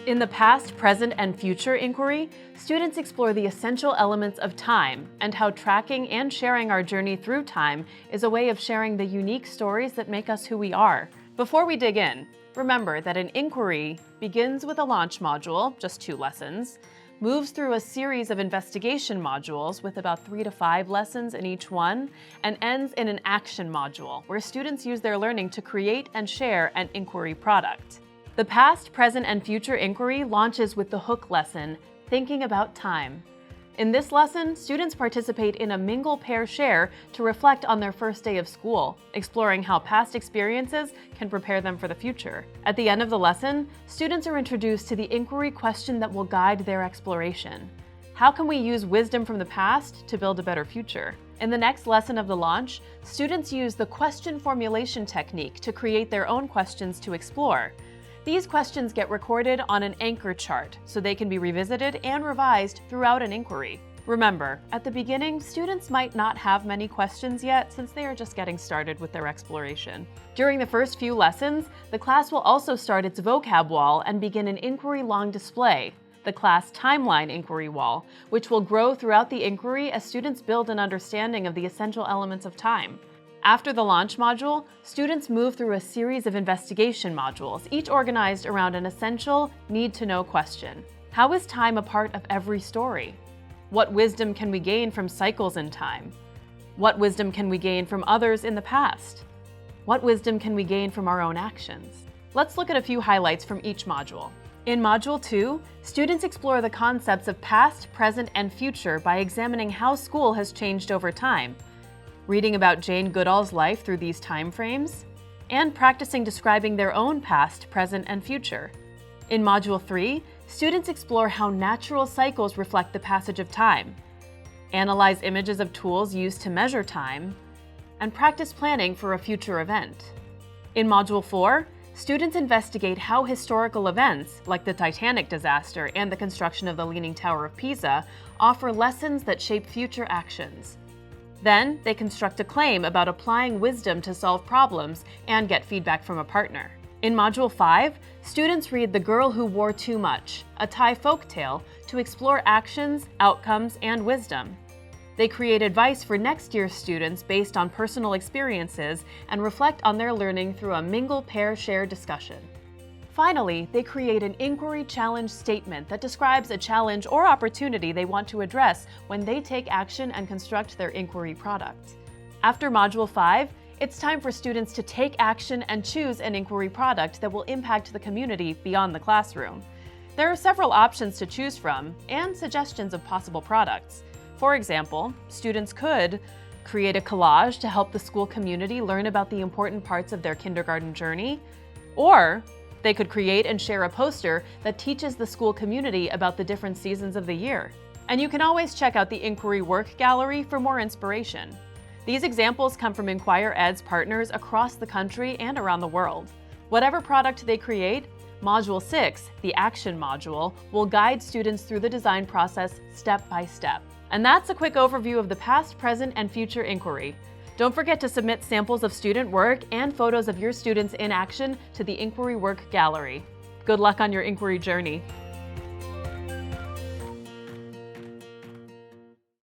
In the past, present, and future inquiry, students explore the essential elements of time and how tracking and sharing our journey through time is a way of sharing the unique stories that make us who we are. Before we dig in, remember that an inquiry begins with a launch module, just 2 lessons, moves through a series of investigation modules with about 3 to 5 lessons in each one, and ends in an action module where students use their learning to create and share an inquiry product. The past, present, and future inquiry launches with the hook lesson, Thinking About Time. In this lesson, students participate in a mingle pair share to reflect on their first day of school, exploring how past experiences can prepare them for the future. At the end of the lesson, students are introduced to the inquiry question that will guide their exploration. How can we use wisdom from the past to build a better future? In the next lesson of the launch, students use the question formulation technique to create their own questions to explore. These questions get recorded on an anchor chart so they can be revisited and revised throughout an inquiry. Remember, at the beginning, students might not have many questions yet since they are just getting started with their exploration. During the first few lessons, the class will also start its vocab wall and begin an inquiry long display, the class timeline inquiry wall, which will grow throughout the inquiry as students build an understanding of the essential elements of time. After the launch module, students move through a series of investigation modules, each organized around an essential, need-to-know question. How is time a part of every story? What wisdom can we gain from cycles in time? What wisdom can we gain from others in the past? What wisdom can we gain from our own actions? Let's look at a few highlights from each module. In Module 2, students explore the concepts of past, present, and future by examining how school has changed over time, reading about Jane Goodall's life through these time frames, and practicing describing their own past, present, and future. In Module 3, students explore how natural cycles reflect the passage of time, analyze images of tools used to measure time, and practice planning for a future event. In Module 4, students investigate how historical events, like the Titanic disaster and the construction of the Leaning Tower of Pisa, offer lessons that shape future actions. Then, they construct a claim about applying wisdom to solve problems and get feedback from a partner. In Module 5, students read The Girl Who Wore Too Much, a Thai folktale, to explore actions, outcomes, and wisdom. They create advice for next year's students based on personal experiences and reflect on their learning through a mingle pair share discussion. Finally, they create an inquiry challenge statement that describes a challenge or opportunity they want to address when they take action and construct their inquiry product. After Module 5, it's time for students to take action and choose an inquiry product that will impact the community beyond the classroom. There are several options to choose from and suggestions of possible products. For example, students could create a collage to help the school community learn about the important parts of their kindergarten journey, or they could create and share a poster that teaches the school community about the different seasons of the year. And you can always check out the Inquiry Work Gallery for more inspiration. These examples come from InquireEd's partners across the country and around the world. Whatever product they create, Module 6, the Action module, will guide students through the design process step by step. And that's a quick overview of the past, present, and future inquiry. Don't forget to submit samples of student work and photos of your students in action to the Inquiry Work Gallery. Good luck on your inquiry journey.